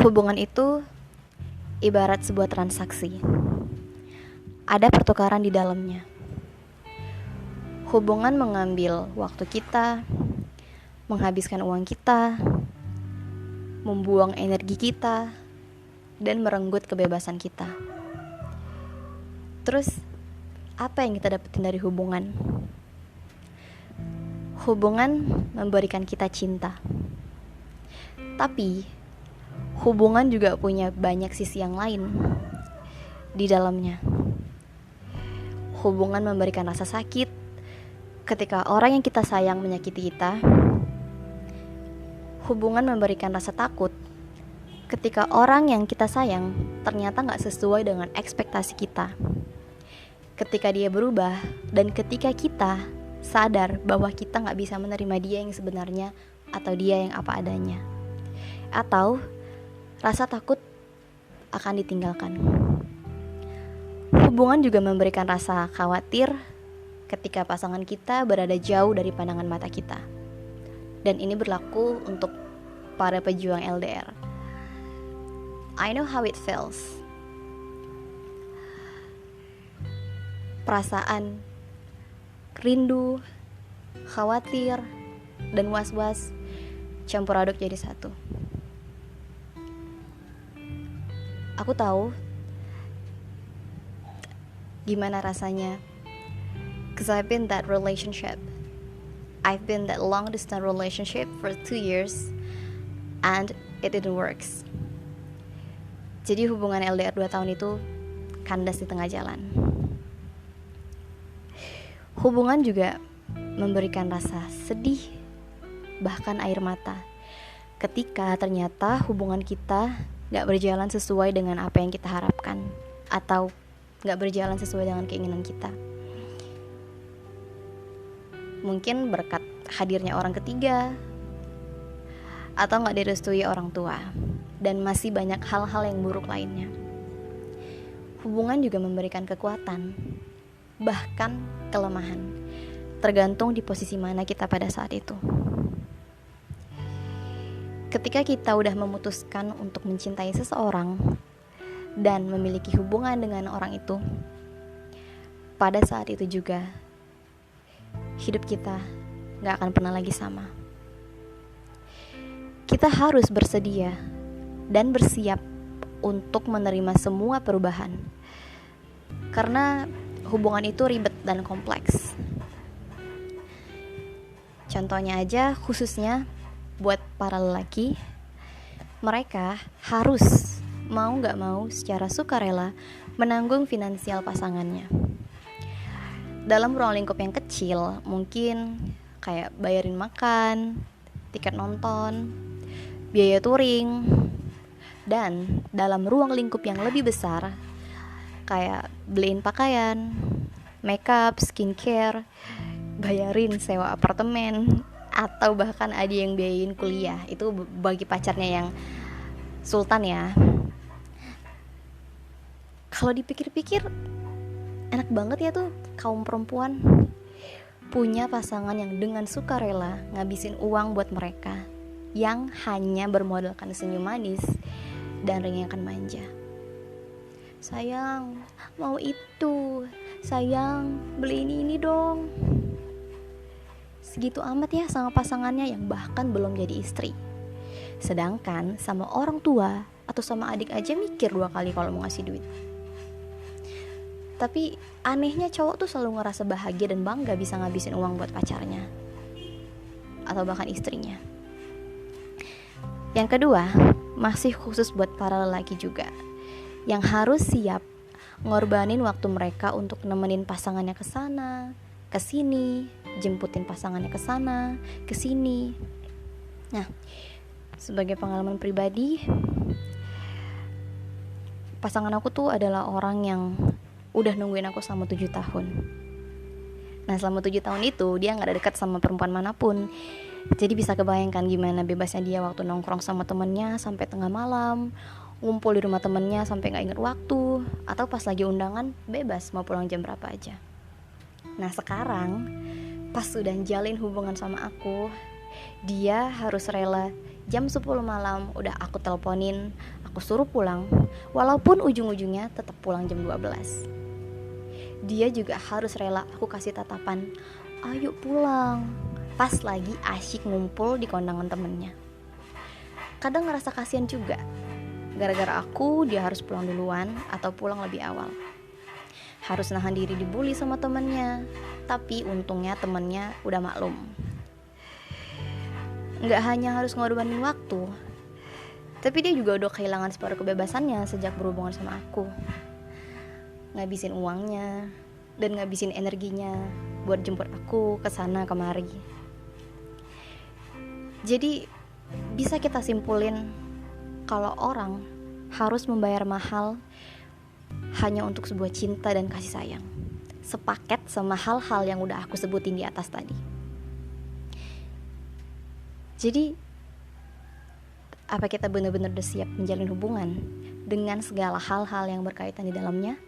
Hubungan itu ibarat sebuah transaksi. Ada pertukaran di dalamnya. Hubungan mengambil waktu kita, menghabiskan uang kita, membuang energi kita, dan merenggut kebebasan kita. Terus, apa yang kita dapetin dari hubungan? Hubungan memberikan kita cinta. Tapi, hubungan juga punya banyak sisi yang lain di dalamnya. Hubungan memberikan rasa sakit ketika orang yang kita sayang menyakiti kita. Hubungan memberikan rasa takut ketika orang yang kita sayang ternyata gak sesuai dengan ekspektasi kita. Ketika dia berubah dan ketika kita sadar bahwa kita gak bisa menerima dia yang sebenarnya atau dia yang apa adanya. Atau rasa takut akan ditinggalkan. Hubungan juga memberikan rasa khawatir ketika pasangan kita berada jauh dari pandangan mata kita. Dan ini berlaku untuk para pejuang LDR. I know how it feels. Perasaan rindu, khawatir, dan was-was campur aduk jadi satu. Aku tahu gimana rasanya, cause I've been that relationship. I've been that long distance relationship for 2 years and it didn't works. Jadi hubungan LDR 2 tahun itu kandas di tengah jalan. Hubungan juga memberikan rasa sedih, bahkan air mata, ketika ternyata hubungan kita gak berjalan sesuai dengan apa yang kita harapkan, atau gak berjalan sesuai dengan keinginan kita. Mungkin berkat hadirnya orang ketiga, atau gak direstui orang tua, dan masih banyak hal-hal yang buruk lainnya. Hubungan juga memberikan kekuatan, bahkan kelemahan, tergantung di posisi mana kita pada saat itu. Ketika kita udah memutuskan untuk mencintai seseorang dan memiliki hubungan dengan orang itu, pada saat itu juga hidup kita gak akan pernah lagi sama. Kita harus bersedia dan bersiap untuk menerima semua perubahan, karena hubungan itu ribet dan kompleks. Contohnya aja, khususnya buat para lelaki, mereka harus mau gak mau secara sukarela menanggung finansial pasangannya. Dalam ruang lingkup yang kecil, mungkin kayak bayarin makan, tiket nonton, biaya touring. Dan dalam ruang lingkup yang lebih besar, kayak beliin pakaian, makeup, skincare, bayarin sewa apartemen, atau bahkan ada yang biayain kuliah. Itu bagi pacarnya yang sultan ya. Kalau dipikir-pikir, enak banget ya tuh kaum perempuan punya pasangan yang dengan sukarela ngabisin uang buat mereka, yang hanya bermodalkan senyum manis dan ringakan manja. Sayang, mau itu. Sayang, beli ini dong. Segitu amat ya sama pasangannya yang bahkan belum jadi istri. Sedangkan sama orang tua atau sama adik aja mikir 2 kali kalau mau ngasih duit. Tapi anehnya cowok tuh selalu ngerasa bahagia dan bangga bisa ngabisin uang buat pacarnya atau bahkan istrinya. Yang kedua, masih khusus buat para lelaki juga, yang harus siap ngorbanin waktu mereka untuk nemenin pasangannya ke sana, ke sini, jemputin pasangannya ke sana, ke sini. Nah, sebagai pengalaman pribadi, pasangan aku tuh adalah orang yang udah nungguin aku selama 7 tahun. Nah, selama 7 tahun itu dia gak ada dekat sama perempuan manapun. Jadi bisa kebayangkan gimana bebasnya dia waktu nongkrong sama temennya sampai tengah malam, ngumpul di rumah temennya sampai gak inget waktu, atau pas lagi undangan bebas mau pulang jam berapa aja. Nah, sekarang pas udah jalin hubungan sama aku, dia harus rela Jam 10 malam udah aku teleponin, aku suruh pulang, walaupun ujung-ujungnya tetap pulang jam 12. Dia juga harus rela aku kasih tatapan, ayo pulang, pas lagi asyik ngumpul di kondangan temennya. Kadang ngerasa kasihan juga, gara-gara aku dia harus pulang duluan atau pulang lebih awal. Harus nahan diri dibully sama temennya, tapi untungnya temennya udah maklum. Nggak hanya harus ngorbanin waktu, tapi dia juga udah kehilangan separuh kebebasannya sejak berhubungan sama aku. Ngabisin uangnya dan ngabisin energinya buat jemput aku kesana kemari. Jadi bisa kita simpulin kalau orang harus membayar mahal hanya untuk sebuah cinta dan kasih sayang, sepaket sama hal-hal yang udah aku sebutin di atas tadi. Jadi apa kita benar-benar udah siap menjalin hubungan dengan segala hal-hal yang berkaitan di dalamnya?